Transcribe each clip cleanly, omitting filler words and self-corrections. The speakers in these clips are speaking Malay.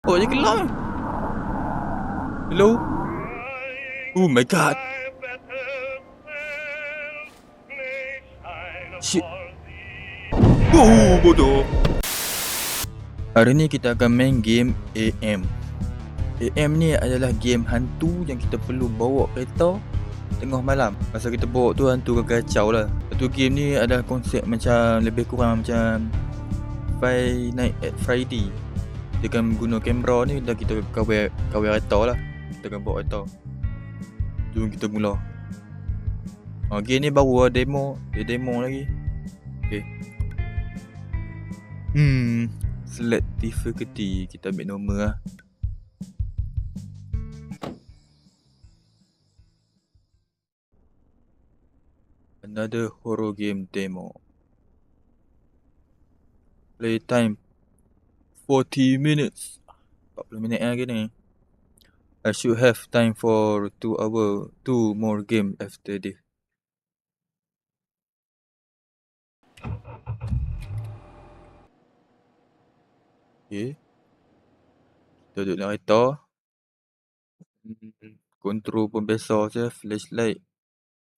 Oh, dia gelap. Hello? Oh my god. Shit. Oh, bodoh. Hari ni kita akan main game AM. AM ni adalah game hantu yang kita perlu bawa kereta tengah malam. Masa kita bawa tu hantu kacau lah. Satu game ni adalah konsep macam lebih kurang macam Five Nights at Friday. Kita akan guna kamera ni dan kita kawal kereta lah. Kita akan bawa kereta. Jom kita mula. Game ni baru demo. Dia demo lagi. Okay. Select difficulty. Kita ambil nombor lah. Another horror game demo. Playtime 40 minutes. 40 minit lagi ni. I should have time for 2 more game after this. Okay. Kita duduk dalam kereta. Control pun biasa je. Flashlight.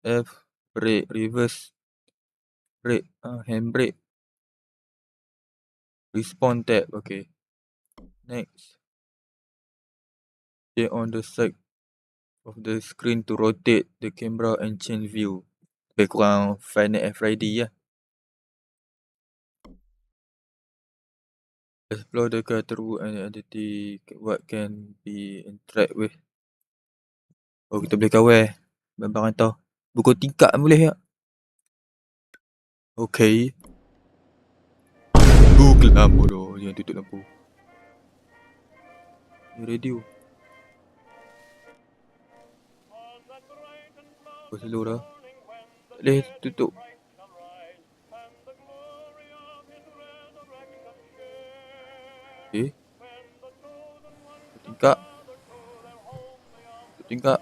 F. Brake. Reverse. Brake. Handbrake. Respawn tab. Okay. Next. Stay on the side of the screen to rotate the camera and change view. Lebih kurang Five Nights at Friday lah. Explore the character and identity. What can be interact with. Oh, kita boleh kawal barang tau. Buku tingkap boleh tak? Okay. Gelap bodoh. Jangan tutup lampu. Radio. Oh, slow dah. Tak boleh tutup. Okay. Tingkap. Tingkap.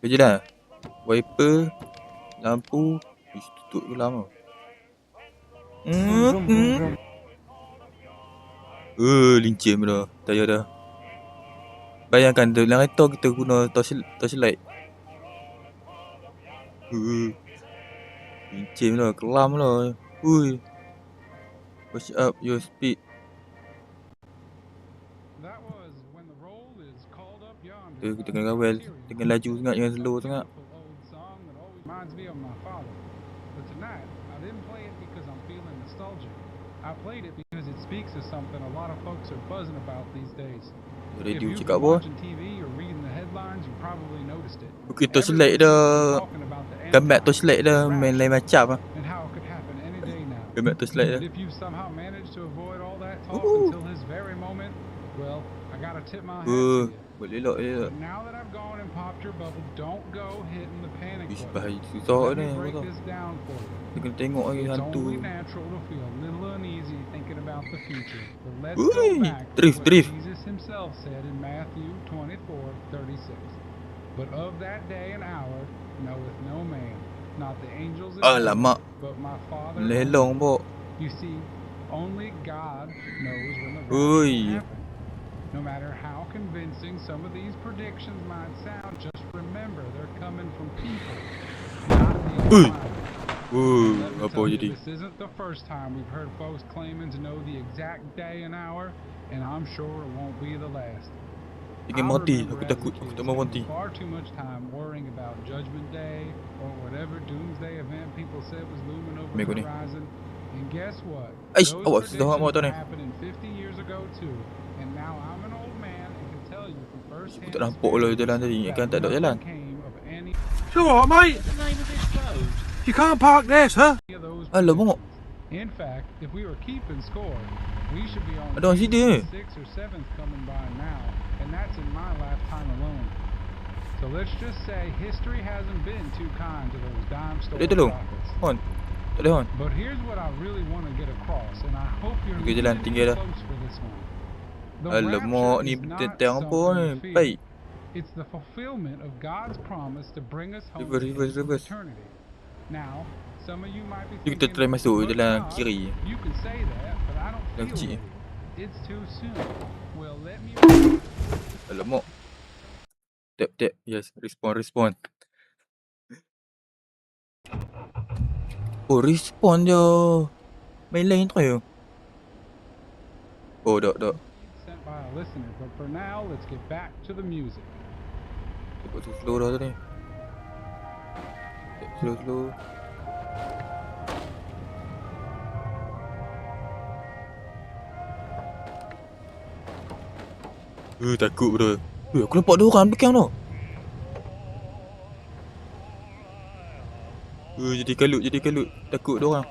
Kerja dah. Wiper. Lampu. Tutup tu lama. Lincin dah. Tayar dah. Bayangkan dalam kereta kita guna torchlight. Lincin dah. Kelam lah. Push up your speed. Kita kena kawal. Dengan laju sangat. Jangan slow sangat. Radio cakap apa? Okay, torchlight dah. Gambar torchlight dah main lain macam lah. Gambar torchlight dah. Boleh elok je. Ish, bahaya susah ni. Dia kena tengok lagi hantu. Drift. Alamak. Lelong pok. Ui. No matter how convincing some of these predictions might sound, just remember they're coming from people, not the environment. Apa jadi? This isn't the first time we've heard folks claiming to know the exact day and hour, and I'm sure it won't be the last. Ingin mati, aku takut, aku tak mau mati. Far too much time worrying about Judgment Day or whatever doomsday event people said was looming over the horizon. And guess what? Aish, awak sudah mau tahu ni. Happened 50 years ago too. And now I'm an old man and can tell you from first hand. Aku tak nampak lah jalan tadi, kan tak ada jalan. So what, mate? You can't park there, sir. Alah, bongok. In fact, if we were keeping score, we should be on Ada orang sini. 6th or 7th coming by now, and that's in my lifetime alone. So let's just say history hasn't been too kind to those dime store prophets. Hon. Tak boleh hon. But here's what I really want to get across, and I hope you're Okay, jalan tinggal dah. close for this one. Alamak, ni tentang apa ni? Baik. It's the fulfillment of God's promise to bring us home Reverse. to eternity. Now, Some of you might be Jom kita thinking, try masuk "Look jalan up." kiri. You can say that, but I don't Jalan feel kecil. ready. It's too soon. Well, let me Alamak. Tap. Yes, respon. Oh, respon je. Main lain try oh. Oh, dak. sent by a listener, but for now, let's get back to the music. Cepat slow dah tadi. Slow. Takut bro. Aku nampak dua orang belakang tu. Jadi kalut. Takut dua orang.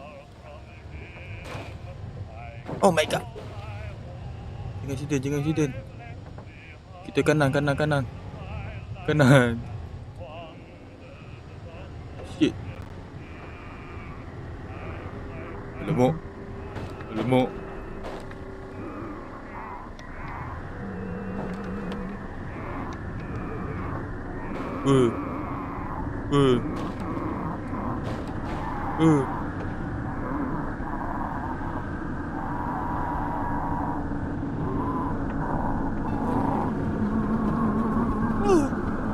Oh my god. Jangan accident. Kita kanan. Shit. Alamak.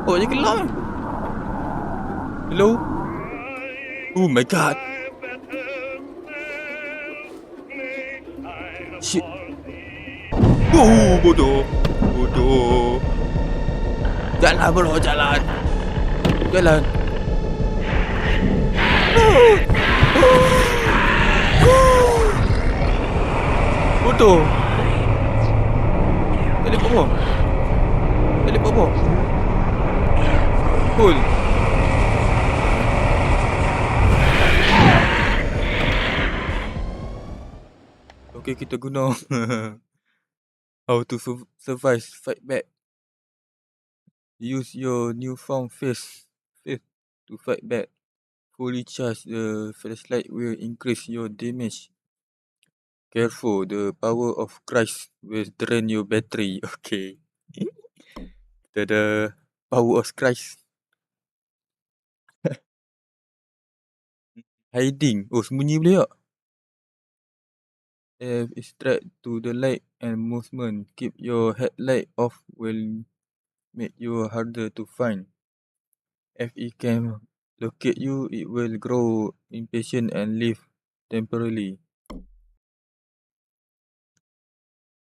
Oh, dia gelap kan? Hello? Oh my god. Shit. Oh, bodoh. Jalan bro, jalan. Bodoh. Teleport apa? Cool. Okay, kita guna how to survive, fight back. Use your newfound faith to fight back. Fully charge the flashlight will increase your damage. Careful, the power of Christ will drain your battery. Okay. The power of Christ. Hiding. Oh, sembunyi boleh tak? Extract to the light and movement. Keep your headlight off will make you harder to find. If it can locate you, it will grow impatient and leave temporarily.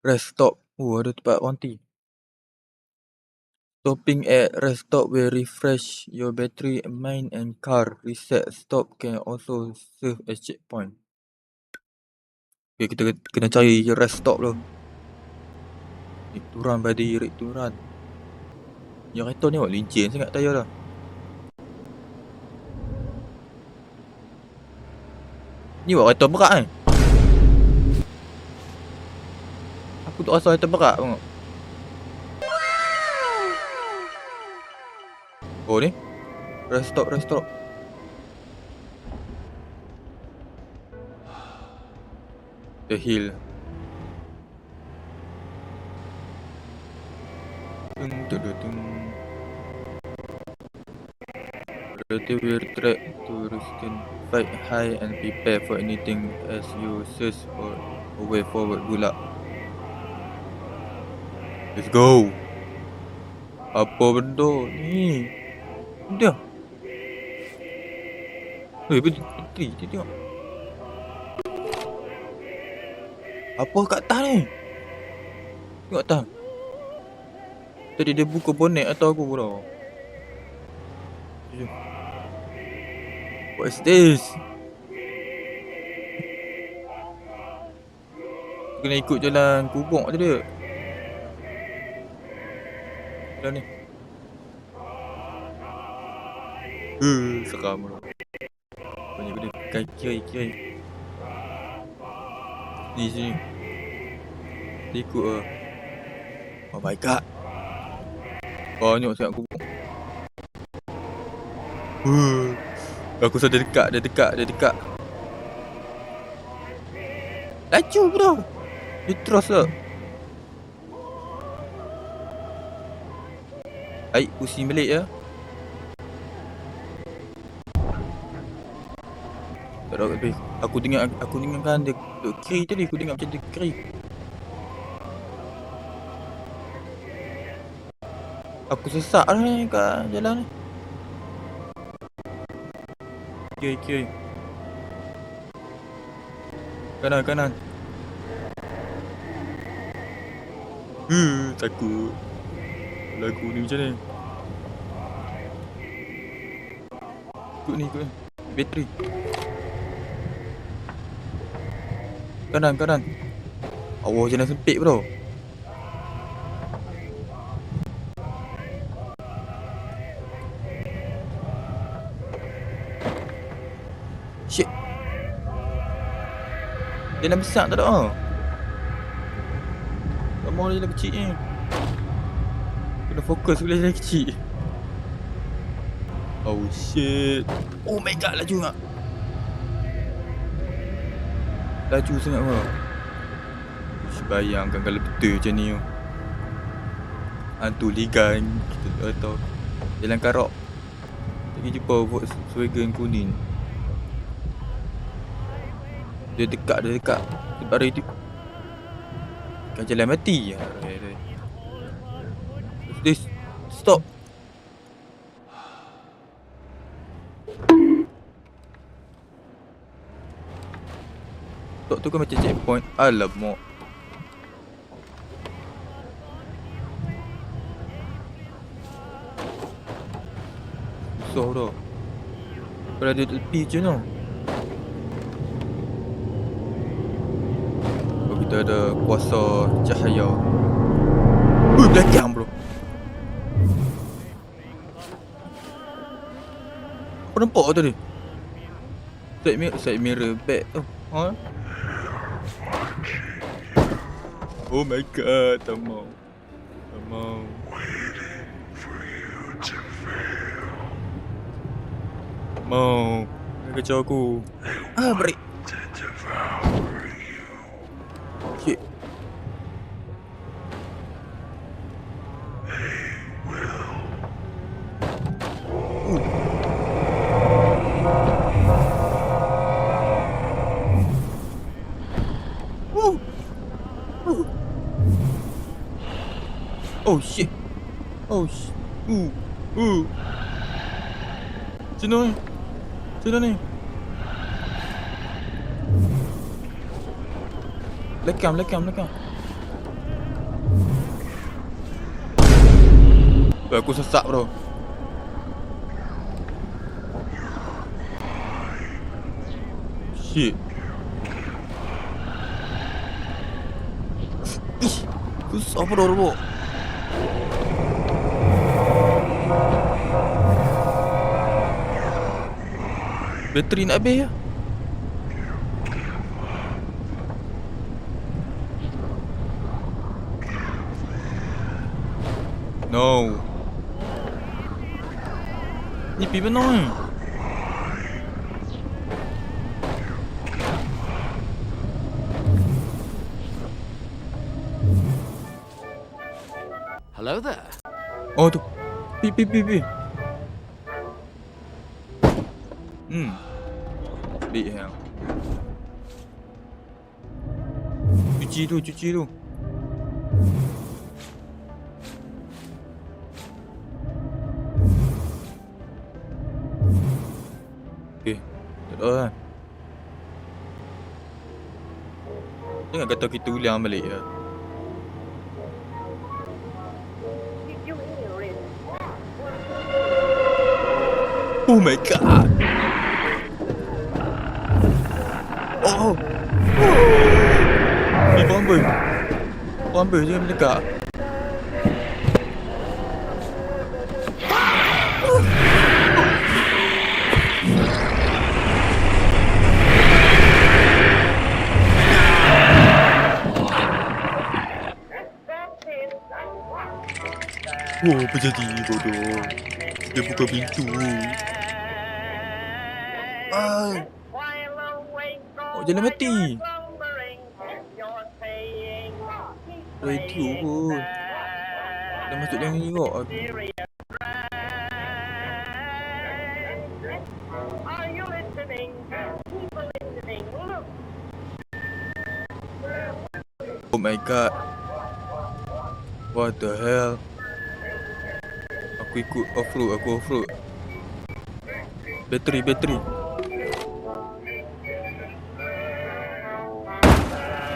Rest stop. Oh, ada tempat berhenti. Stopping at rest stop will refresh your battery, mind and car. Reset stop can also serve as checkpoint. Okay, kita kena cari rest stop tu. Red to run, buddy. Red to run. Yang kereta ni awak licin sangat tayar dah. Ni awak kereta berat kan? Aku tak rasa kereta berat tengok. Oh ni. Rest stop. The hill. Relative track to resistance. Fight high and prepare for anything as you search for a way forward. Good luck. Let's go. Apa benda ni? Dia. Berhenti. Dia tengok. Apa kat atas ni? Tengok atas. Tadi dia buka bonet atau aku pula. What is this? Kena ikut jalan kubur tu dia. Jalan ni. Seram tu. Banyak benda kiri. Ni sini. Dia ikut lah. Oh my god. Banyak sangat kubur. Aku rasa dia dekat. Laju bro. Dia terus lah. Baik, pusing balik ya. Tak ada tapi aku dengar kan dia duk kiri tadi. Aku dengar macam dia kiri. Aku sesak ni kat jalan ni. Kiri. Kanan. Takut. Lagu ni macam ni. Ikut ni. Bateri. Kanan. Allah, jalan sempit bro. Shit. Jalan besar tak ada. Tak mau jalan kecil ni. Kena fokus bila jalan kecil. Oh shit. Oh my god, laju tak? Laju sangat bro. Bayangkan kalau betul macam ni. Hantu ligan kita tak tahu. Jalan Karok. Lagi jumpa Volkswagen kuning. Dia dekat. Sebab hari tu kan jalan mati. This stop. Stop tu kan macam checkpoint. Alamak. Susah dah. Kalau dia tepi je no. Kalau kita ada kuasa cahaya. Belakang bro. Apa nampak tadi? Side mirror back tu. Ha? Oh my god, tak mau. Mau kacau aku. Break. Shit. Oh shit. Sini ni. Lekam. Aku sesak bro. Shit. Susah bro. Bateri nak habis ya. No. Ni pergi mana ni? Hello there. Oh tu. Pi. Big hell. Cuci tu. Okay, tak ada kan. Jangan kata kita ulang balik ya. Oh my god. Oh. Ni bomba je mendekat. Oh, apa jadi bodoh? Dia buka pintu. Oh, jalan mati. Radio pun. Dah masuk dalam ni kok. Are you listening? People Oh my god. What the hell? Aku ikut off-road, aku off-road. Bateri.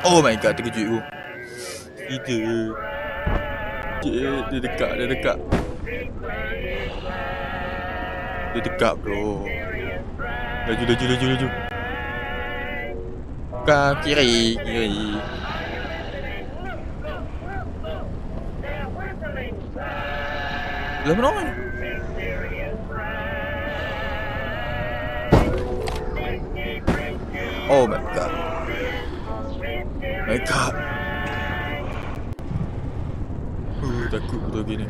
Oh my god, terkejut aku. Tidak. Dia dekat. Dia dekat bro. Laju. Kiri. Belum nongol. Oh my god. Takut betul gini.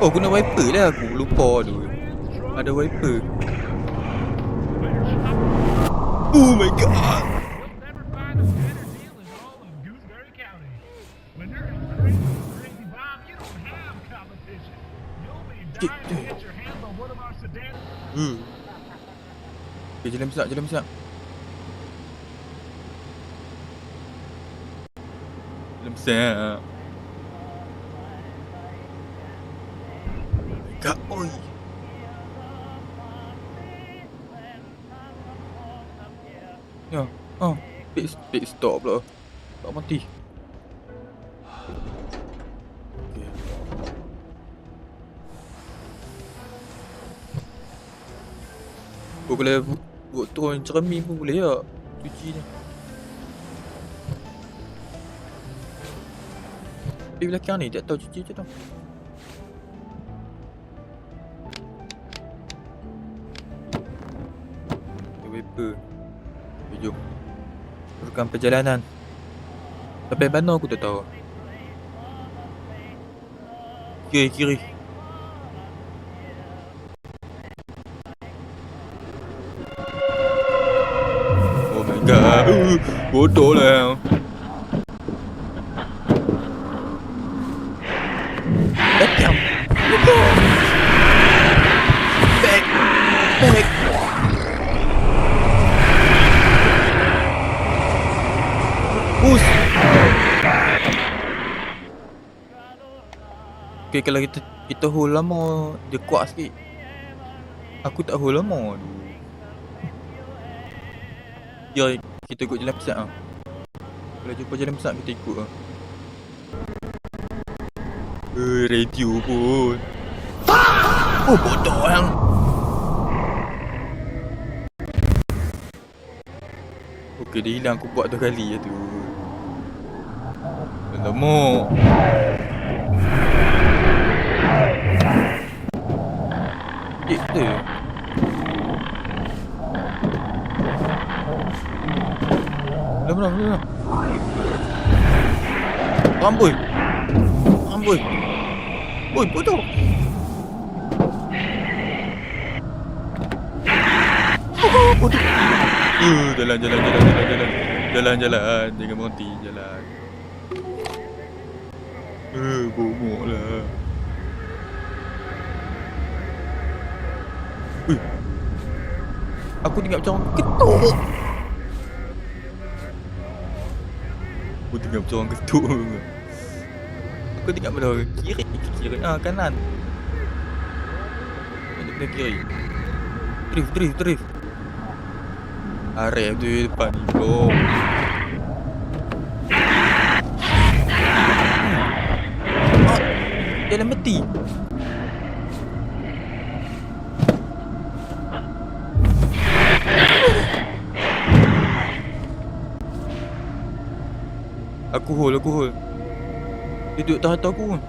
Oh, guna wiper lah aku. Lupa tu. Ada wiper. Oh my god. Never find a better deal in all of Gooseberry County. When you're in crazy bomb, you don't have competition. You'll be dying to get your hands on one of our sedans. Okay, jalan besar. Jalan besar. Kak, oi. Ya, pit stop pula. Tak mati. Okay. Boleh buat turun cermin pun boleh tak? Cuci ni. Di belakang ni tak tahu cuci je tau. Wiper. Jom. Teruskan perjalanan. Sampai mana aku tak tahu. Kiri. Oh my god. Bodoh lah. Belakang. Back. Push. Okay, kalau kita hold lama, dia kuat sikit. Aku tak hold lama. Ya, kita ikut jalan besar. Kalau jumpa jalan besar, kita ikut. Radio pun. Oh, bodoh yang. Okay, dia hilang. Aku buat 2 kali je tu. Alamak. Kita. Alamak. Rambut. Oi, bodoh. Bodoh. Jalan. Jangan berhenti, jalan. Bongok lah. Aku tengok macam orang ketuk. Aku tengok belah kiri. Kanan. Ada belah kiri. Drift. Arif tu depan ni bro. Jalan mati. Aku hold. Dia duduk tahan aku pun.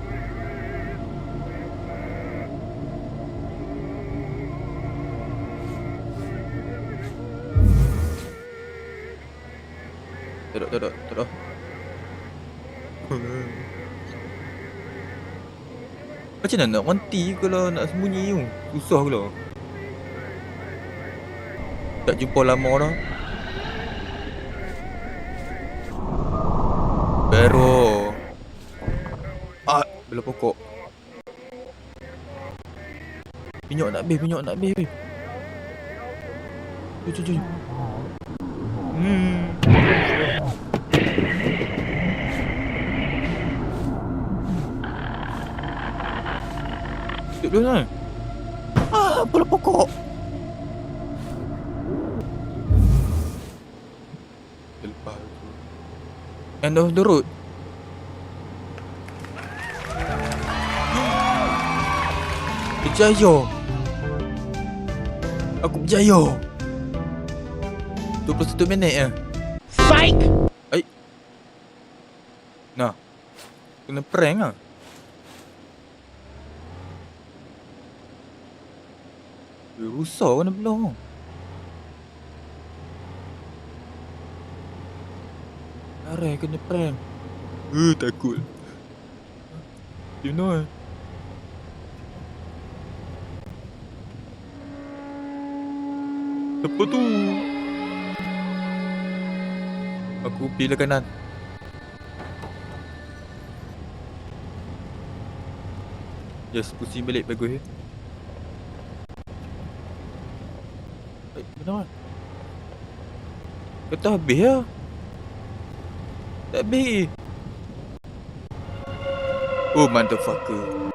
Tak. Macam mana nak berhenti kalau nak sembunyi tu? Susah ke lah. Tak jumpa lama dah. Baru. Belah pokok. Minyak nak habis. Jom, jom, jom. Duduk dulu kan. Bola pokok. Lepas tu. End of the road. Berjaya. Aku berjaya. 21 minit je. Psych! Ai. Nah. Kena prank lah. Rusak kena belah. Arai kena prank. Takut. You know. Apa tu? Aku pilih kanan. Yes, pusing balik bagus. Kenapa? Kata habis lah. Tak habis. Oh, motherfucker.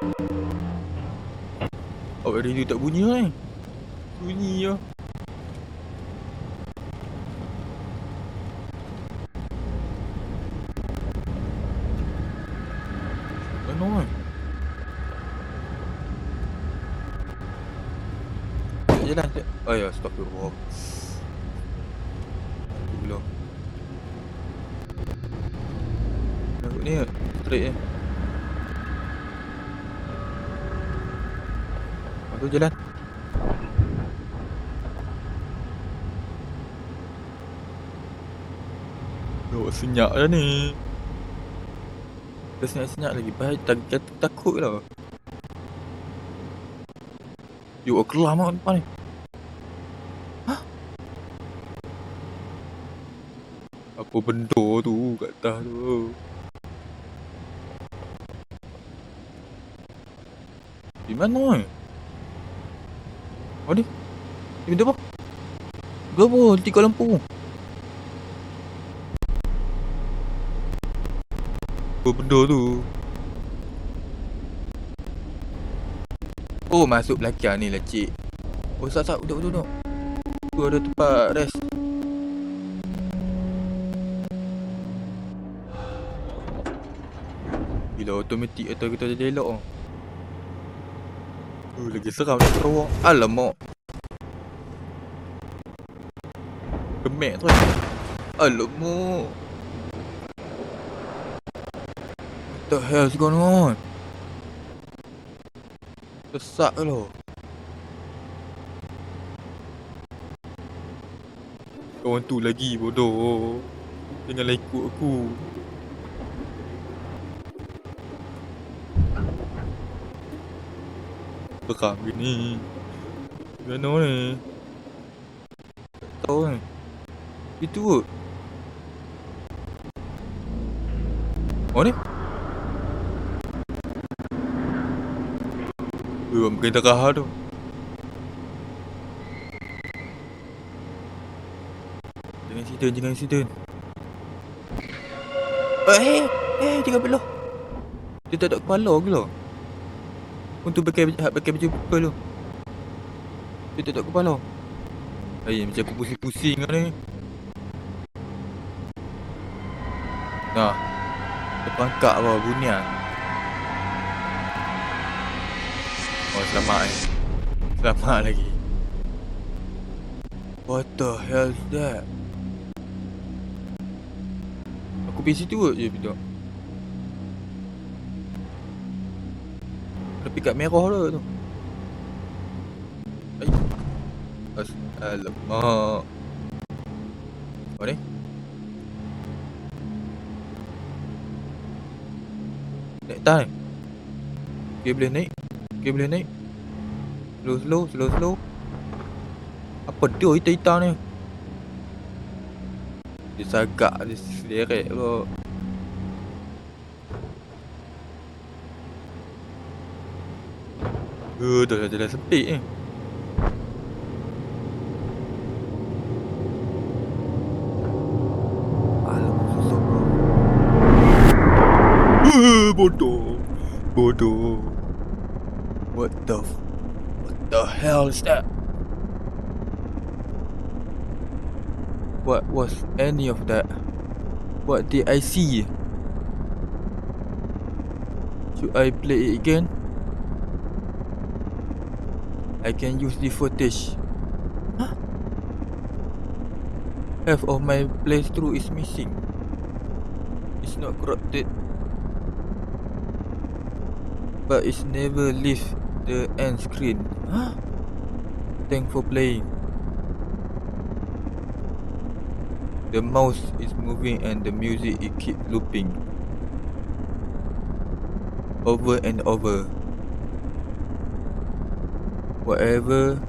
Oh, radio tak bunyi lah ni. Bunyi lah. Mana kan? Jalan. Oh ya, astagfirullah. Belum. Nak ni straight je. Aku jalan. Oh, senyap dah ni. Dah senyap-senyap lagi. Baik, takut lah. Yuk, kelam lah depan ni. Hah? Apa benda tu kat atas tu? Di mana ni? Oh ni? Ni benda apa? Apa? Tiga lampu. Apa benda tu? Oh, masuk belakang ni lah, cik. Oh, sat, duduk. Tu ada tempat rest. Bila automatik atau kita jadi elok. Lagi seram nak terowak. Alamak. Kemek tu. Alamak. What the hell's going on? Sesak ke lo? Kawan tu lagi bodoh. Janganlah ikut aku. Seram gini. Mana ni? Tak tahu kan. Itu kot. Oh ni? Mungkin tak kahar tu. Jangan accident. Jangan belah. Dia tak ada kepala ke lah? Untuk pakai baju purple tu. Dia tak ada kepala. Macam aku pusing-pusing lah ni. Nah. Terperangkap apa bunian. Oh, selamat lagi. What the hell is that? Aku pergi situ kot je pintu. Ada pick up merah dah tu. Alamak. Apa ni? Naik time. Okay, boleh naik. Slow. Apa dia hitam-hitam ni? Dia sagak, dia sederek kot. Dah jalan sempit ni. bodoh. What the hell is that? What was any of that? What did I see? Should I play it again? I can use the footage. Huh? Half of my playthrough is missing. It's not corrupted, but it's never leave the end screen. Huh? Thanks for playing. The mouse is moving and the music it keep looping over and over. Whatever.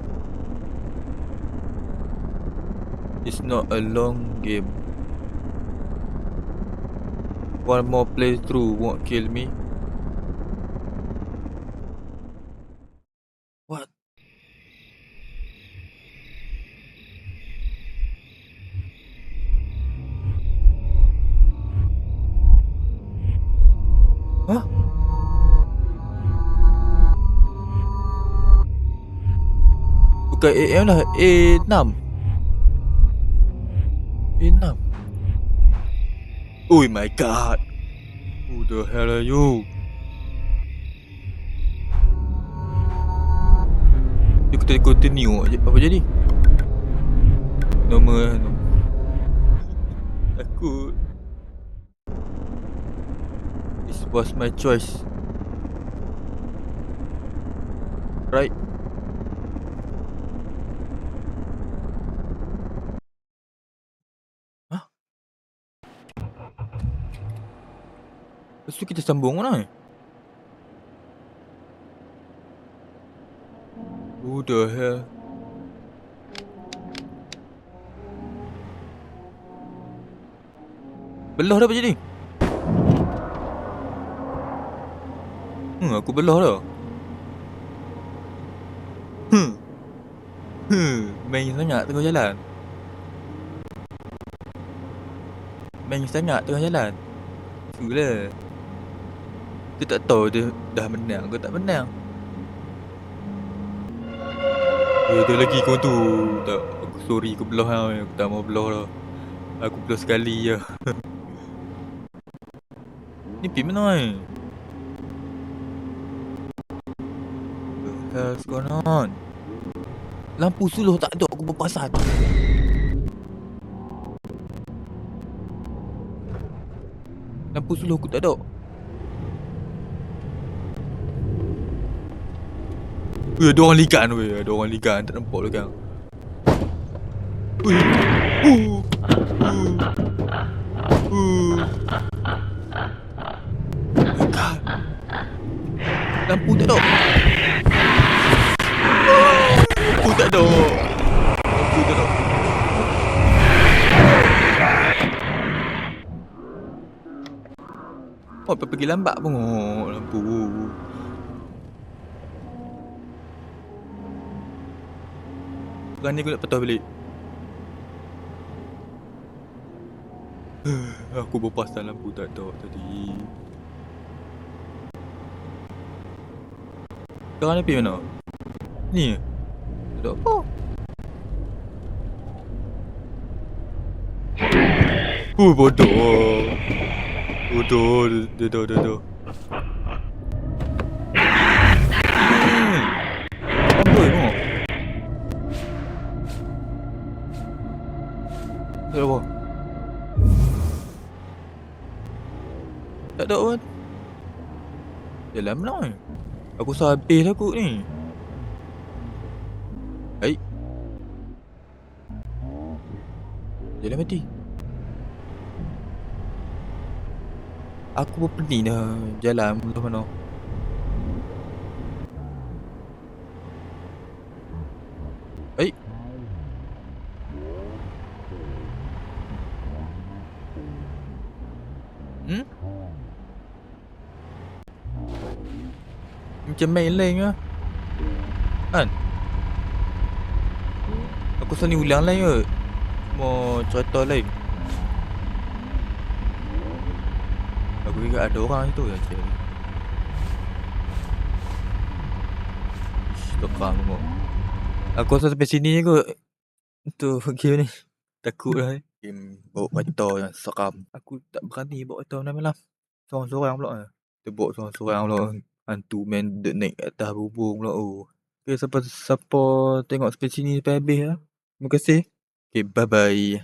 It's not a long game. One more playthrough won't kill me. What? Huh? Bukan AM lah, A6. A6. Oh my god. Who the hell are you? Kita continue je. Apa jadi? Nama. Takut. This was my choice. Right? Hah? Lepas tu kita sambung mana? Who the hell? Belah dah apa jadi? Aku belah dah. Main sangat tengah jalan. Main sangat tengah jalan. Itulah. Kita tak tahu dia dah menang ke tak menang. Ada lagi kau tu. Tak, aku sorry aku belah lah. Aku tak mau belah dah. Aku belah sekali je. Ni pergi mana ni? What the hell's going on? Lampu suluh tak ada, aku berpasal. Lampu suluh aku tak ada. Ada orang ligan weh, ada orang ligan, tak nampak lah kan. Lampu tak ada. Lampu tak ada. Lampu tak ada. Oh, pergi lambat pun lampu. Sekarang ni aku nak patah balik. Aku berpasal lampu tak ada tadi. Sekarang ni pergi mana? Ni? Tak ada apa. Bodoh. Bodoh. Dah. Apa ni? Tak ada apa. Tak ada pun. Jalan mana ni? Aku rasa habis lah kot ni. Hai. Jalan mati. Aku pun pening dah jalan belah mana. Hai. Macam main lain ke? Kan? Aku rasa ni ulang lain ke? Mau cerita lain. Aku ingat ada orang situ je. Seram tengok. Aku rasa sampai sini je kot untuk game ni. Takut lah game bawa kereta yang seram. Aku tak berani bawa kereta malam-malam. Sorang-sorang pula. Kita bawa sorang-sorang pula. Hantu main dek naik atas bubung pula. Okay, siapa tengok sampai sini sampai habis lah. Terima kasih. Okay, bye-bye.